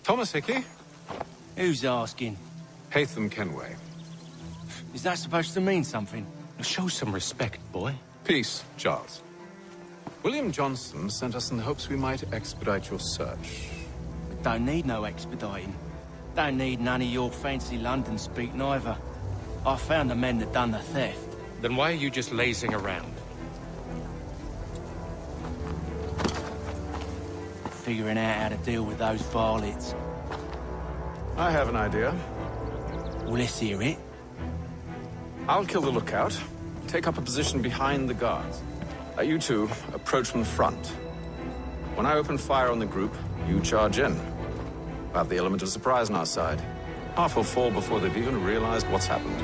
Thomas Hickey? Who's asking? Haytham Kenway. Is that supposed to mean something? Show some respect, boy. Peace, Charles. William Johnson sent us in the hopes we might expedite your search. Don't need no expediting. Don't need none of your fancy London speak neither. I found the men that done the theft. Then why are you just lazing around? Figuring out how to deal with those varlets. I have an idea. Well, let's hear it. I'll kill the lookout, take up a position behind the guards. You two approach from the front. When I open fire on the group, you charge in. We'll have the element of surprise on our side. Half will fall before they've even realized what's happened.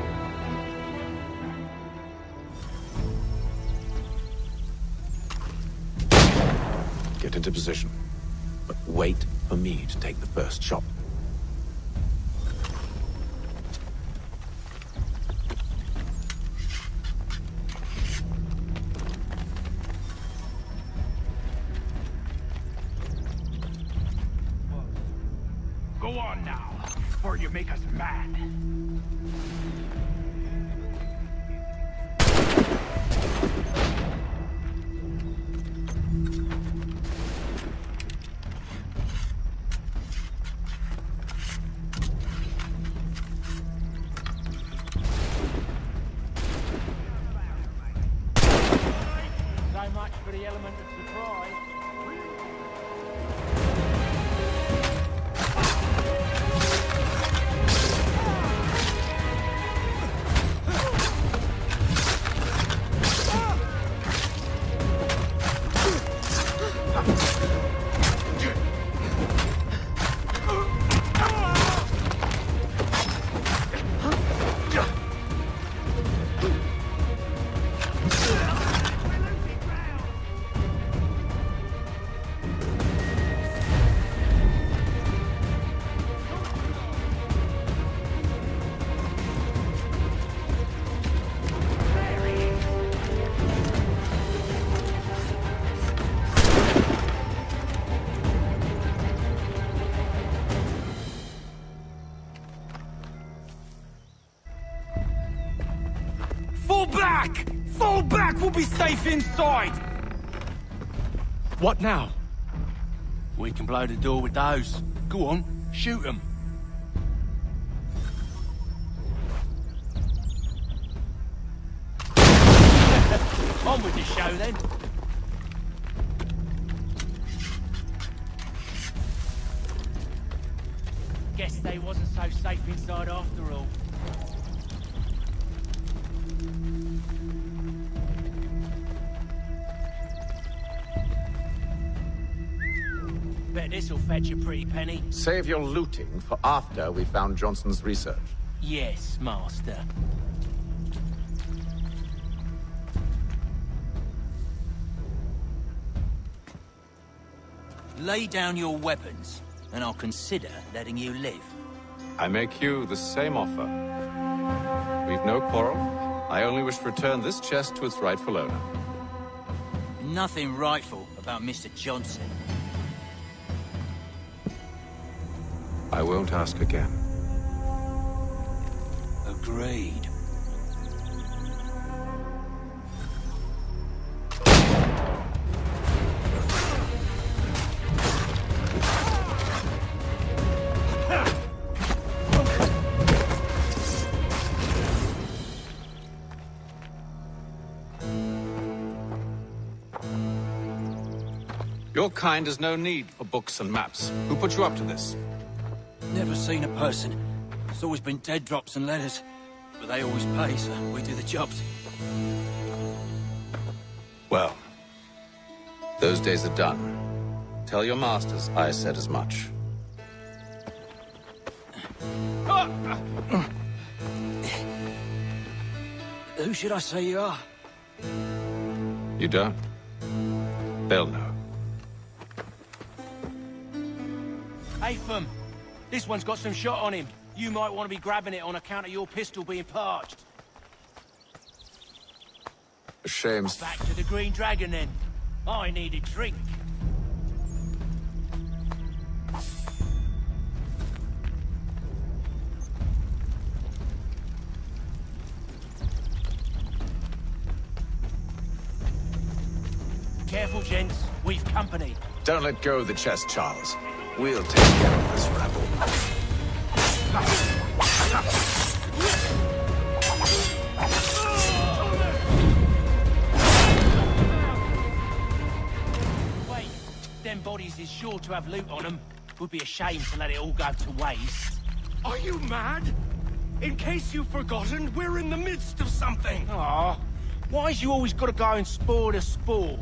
Get into position. But wait for me to take the first shot. Go on now, before you make us mad. So much for the element of surprise. Fall back! Fall back! We'll be safe inside! What now? We can blow the door with those. Go on, shoot them. On with the show then. Guess they wasn't so safe inside after all. Bet this'll fetch a pretty penny. Save your looting for after we found Johnson's research. Yes, master. Lay down your weapons, and I'll consider letting you live. I make you the same offer. We've no quarrel. I only wish to return this chest to its rightful owner. Nothing rightful about Mr. Johnson. I won't ask again. Agreed. Your kind has no need for books and maps. Who put you up to this? Never seen a person. It's always been dead drops and letters. But they always pay, so we do the jobs. Well, those days are done. Tell your masters I said as much. Who should I say you are? You don't? They'll know. Haytham, this one's got some shot on him. You might want to be grabbing it on account of your pistol being parched. A shame. Back to the Green Dragon, then. I need a drink. Careful, gents. We've company. Don't let go of the chest, Charles. We'll take care of this rabble. Wait, them bodies is sure to have loot on them. Would be a shame to let it all go to waste. Are you mad? In case you've forgotten, we're in the midst of something. Aw, why's you always gotta go and spoil the sport?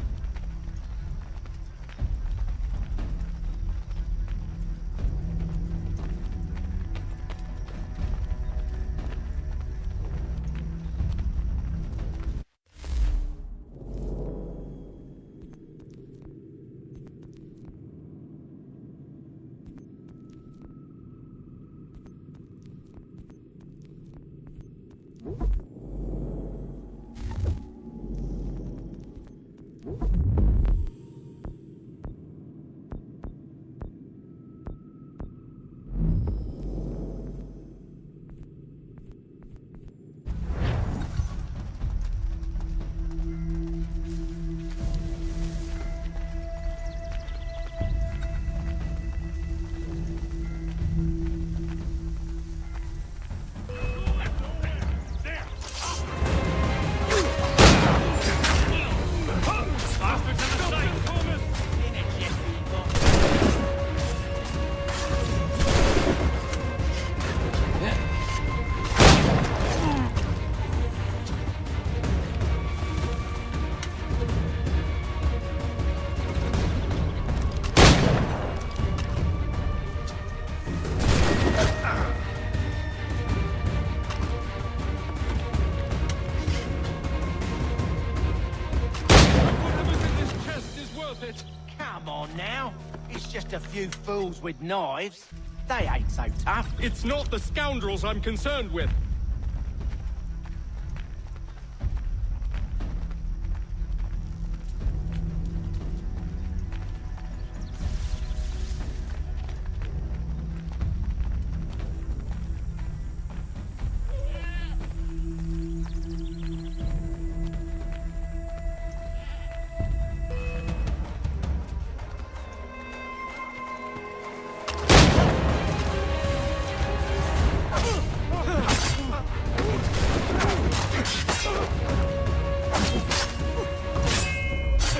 Come on now. It's just a few fools with knives. They ain't so tough. It's not the scoundrels I'm concerned with.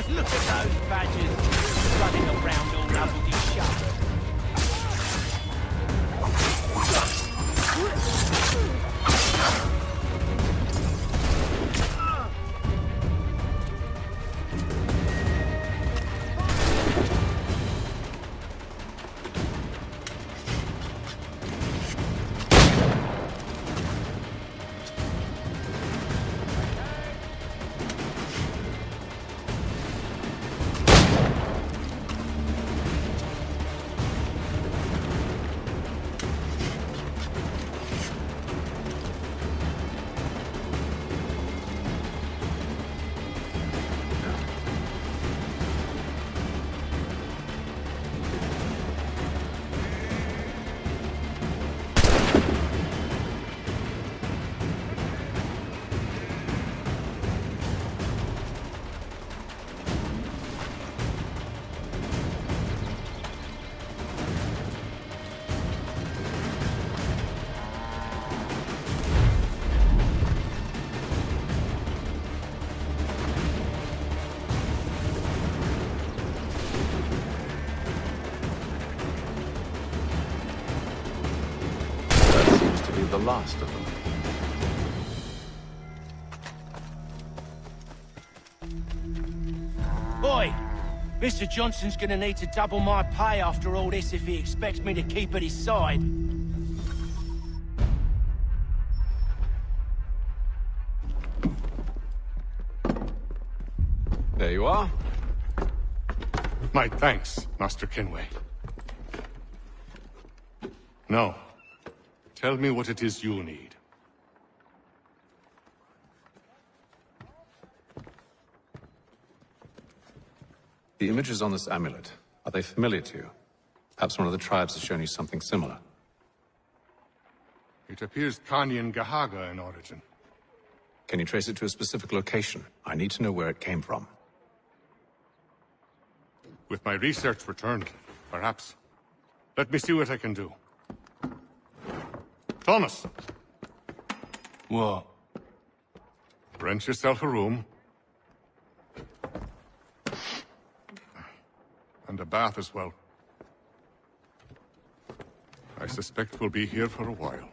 Look at those badgers running around all doubled shut. The last of them. Boy, Mr. Johnson's gonna need to double my pay after all this if he expects me to keep at his side. There you are. My thanks, Master Kenway. Now, tell me what it is you need. The images on this amulet, are they familiar to you? Perhaps one of the tribes has shown you something similar. It appears Kanyan Gahaga in origin. Can you trace it to a specific location? I need to know where it came from. With my research returned, perhaps. Let me see what I can do. Thomas! What? Rent yourself a room. And a bath as well. I suspect we'll be here for a while.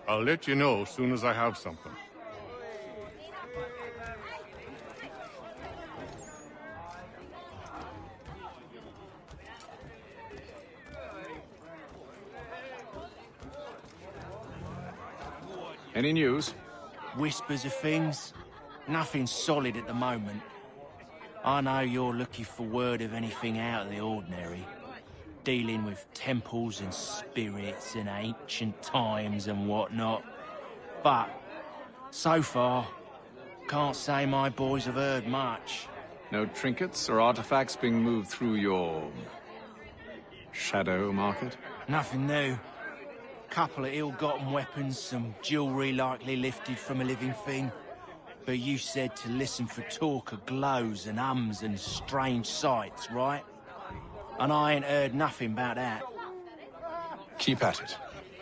I'll let you know as soon as I have something. Any news? Whispers of things. Nothing solid at the moment. I know you're looking for word of anything out of the ordinary. Dealing with temples and spirits and ancient times and whatnot. But, so far, can't say my boys have heard much. No trinkets or artifacts being moved through your... shadow market? Nothing new. Couple of ill-gotten weapons, some jewelry likely lifted from a living thing. But you said to listen for talk of glows and ums and strange sights, right? And I ain't heard nothing about that. Keep at it.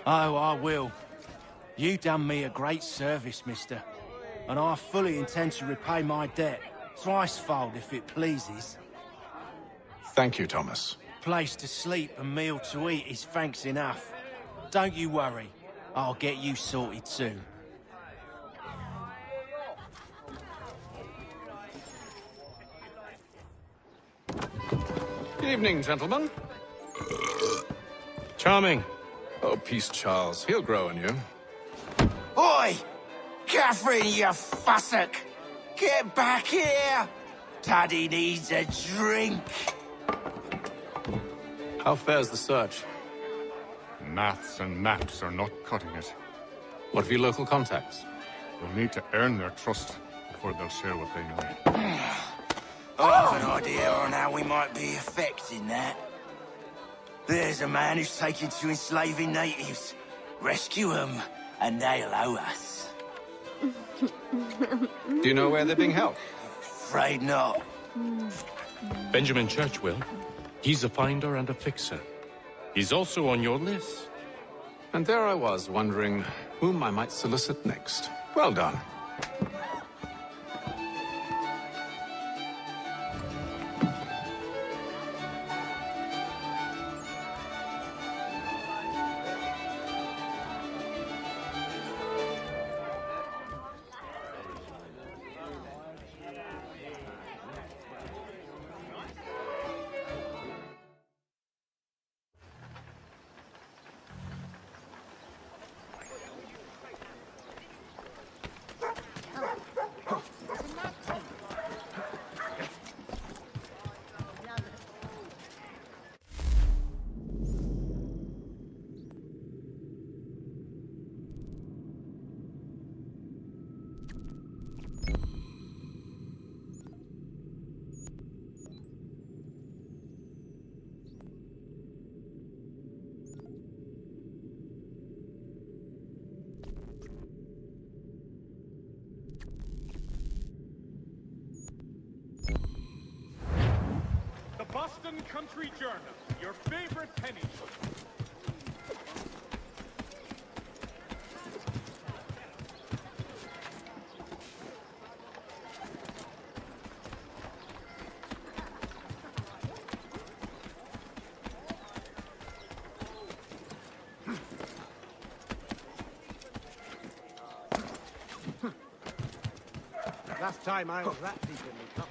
Oh, I will. You done me a great service, mister. And I fully intend to repay my debt. Thricefold, if it pleases. Thank you, Thomas. Place to sleep and meal to eat is thanks enough. Don't you worry. I'll get you sorted soon. Good evening, gentlemen. Charming. Oh, peace, Charles. He'll grow on you. Oi! Catherine, you fussock! Get back here! Taddy needs a drink. How fares the search? Maths and maps are not cutting it. What of your local contacts? We'll need to earn their trust before they'll share what they know. I've an idea on how we might be affecting that. There's a man who's taken to enslaving natives. Rescue them, and they'll owe us. Do you know where they're being held? Afraid not. Benjamin Church will. He's a finder and a fixer. He's also on your list. And there I was, wondering whom I might solicit next. Well done. Boston Country Journal, your favorite penny. Last time I was that deep in the cups.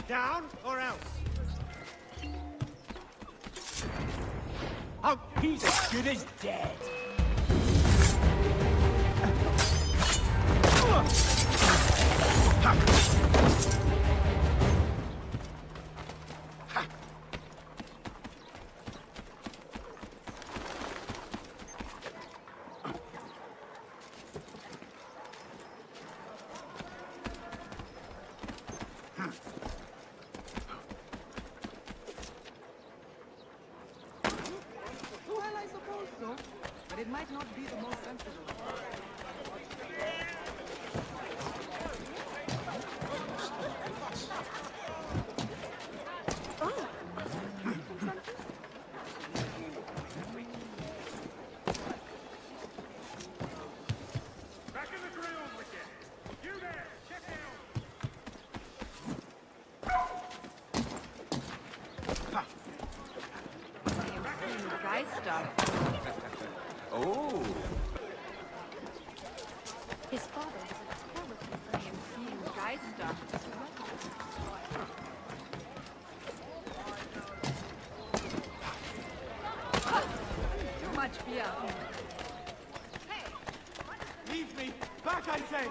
Down or else? Oh, he's as good as dead. But it might not be the most sensible. Back in the grill wicket. You there, check out. Guy stuff. Oh. His father was a terribly seeing guy stuff. Too much beer. Leave me back, I say.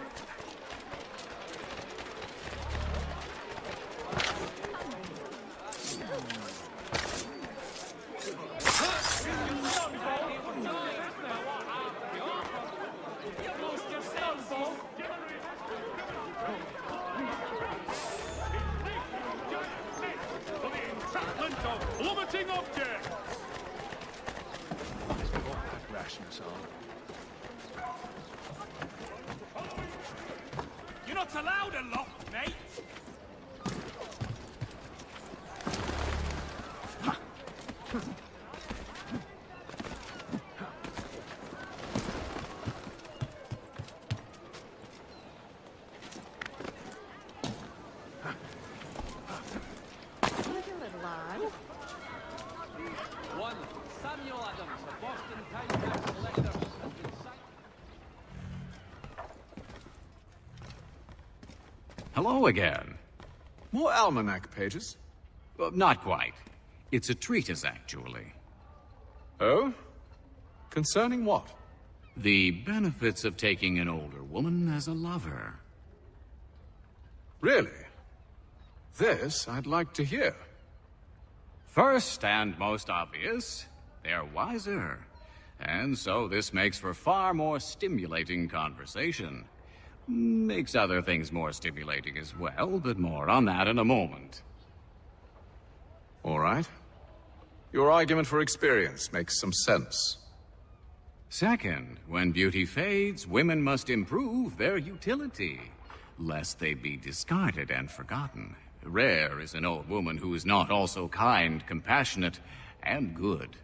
Plummeting object! Rashness on. You're not allowed a lot, mate! One, Samuel Adams, the Boston Times selector, has been signed. Hello again. More almanac pages? Not quite. It's a treatise, actually. Oh? Concerning what? The benefits of taking an older woman as a lover. Really? This I'd like to hear. First and most obvious, they're wiser. And so this makes for far more stimulating conversation. Makes other things more stimulating as well, but more on that in a moment. All right. Your argument for experience makes some sense. Second, when beauty fades, women must improve their utility, lest they be discarded and forgotten. Rare is an old woman who is not also kind, compassionate, and good.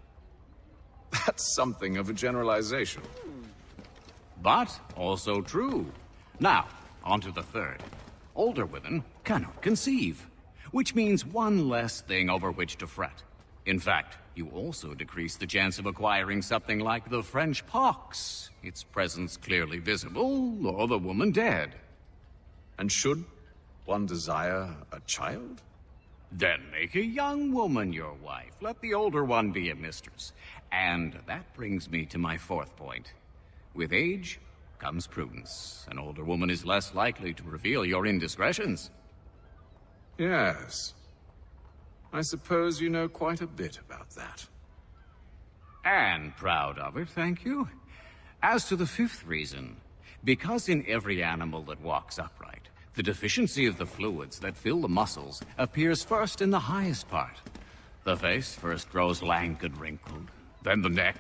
That's something of a generalization. But also true. Now, on to the third. Older women cannot conceive, which means one less thing over which to fret. In fact, you also decrease the chance of acquiring something like the French pox, its presence clearly visible, or the woman dead. And should one desire a child? Then make a young woman your wife. Let the older one be a mistress. And that brings me to my fourth point. With age comes prudence. An older woman is less likely to reveal your indiscretions. Yes. I suppose you know quite a bit about that. And proud of it, thank you. As to the fifth reason, because in every animal that walks upright, the deficiency of the fluids that fill the muscles appears first in the highest part. The face first grows lank and wrinkled, then the neck,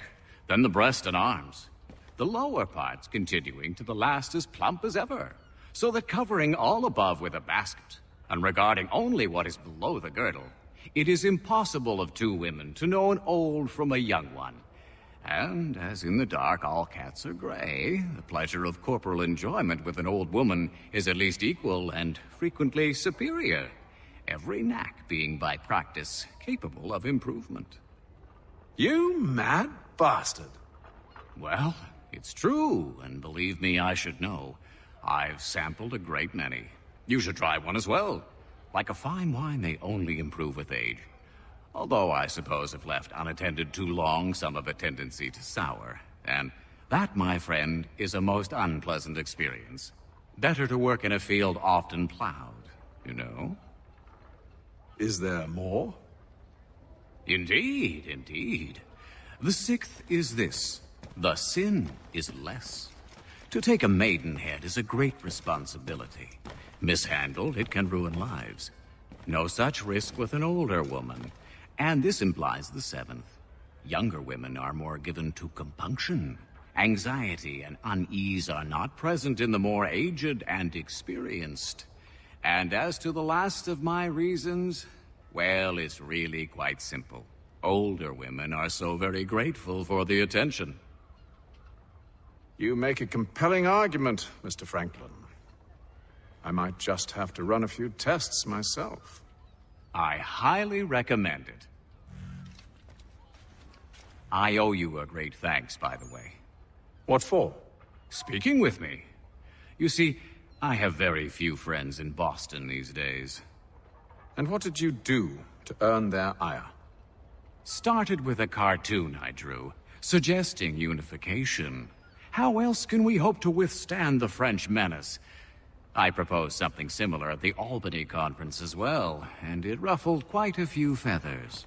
then the breast and arms. The lower parts continuing to the last as plump as ever, so that covering all above with a basket, and regarding only what is below the girdle, it is impossible of two women to know an old from a young one. And as in the dark all cats are gray, the pleasure of corporal enjoyment with an old woman is at least equal and frequently superior, every knack being by practice capable of improvement. You mad bastard. Well, it's true, and believe me, I should know. I've sampled a great many. You should try one as well. Like a fine wine, they only improve with age. Although I suppose if left unattended too long, some have a tendency to sour. And that, my friend, is a most unpleasant experience. Better to work in a field often plowed, you know? Is there more? Indeed, indeed. The sixth is this. The sin is less. To take a maidenhead is a great responsibility. Mishandled, it can ruin lives. No such risk with an older woman. And this implies the seventh. Younger women are more given to compunction. Anxiety and unease are not present in the more aged and experienced. And as to the last of my reasons, well, it's really quite simple. Older women are so very grateful for the attention. You make a compelling argument, Mr. Franklin. I might just have to run a few tests myself. I highly recommend it. I owe you a great thanks, by the way. What for? Speaking with me. You see, I have very few friends in Boston these days. And what did you do to earn their ire? Started with a cartoon I drew, suggesting unification. How else can we hope to withstand the French menace? I proposed something similar at the Albany conference as well, and it ruffled quite a few feathers.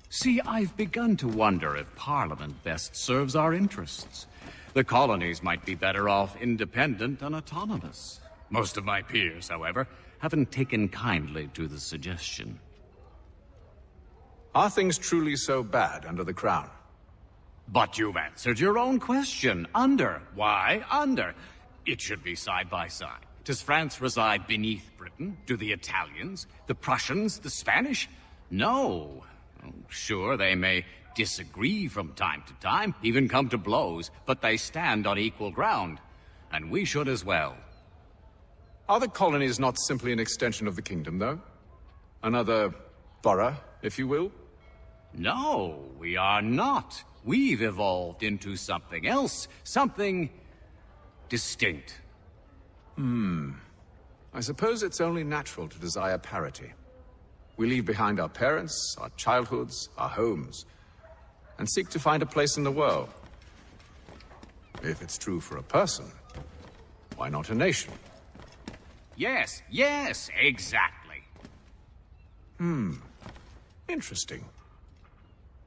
See, I've begun to wonder if Parliament best serves our interests. The colonies might be better off independent and autonomous. Most of my peers, however, haven't taken kindly to the suggestion. Are things truly so bad under the Crown? But you've answered your own question. Under. Why under? It should be side by side. Does France reside beneath Britain? Do the Italians, the Prussians, the Spanish? No. Oh, sure, they may disagree from time to time, even come to blows, but they stand on equal ground. And we should as well. Are the colonies not simply an extension of the kingdom, though? Another borough, if you will? No, we are not. We've evolved into something else, something distinct. I suppose it's only natural to desire parity. We leave behind our parents, our childhoods, our homes, and seek to find a place in the world. If it's true for a person, why not a nation? Yes, exactly. Interesting.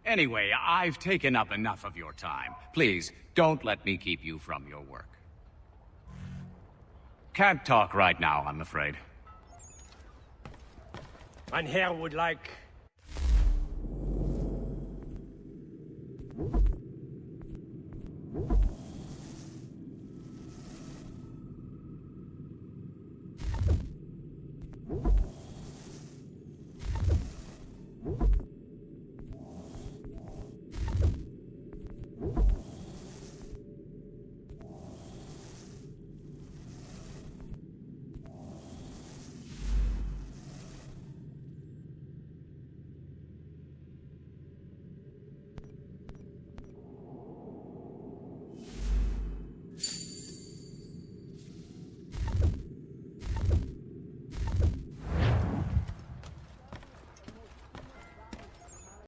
Anyway, I've taken up enough of your time. Please, don't let me keep you from your work. Can't talk right now, I'm afraid. Mein Herr would like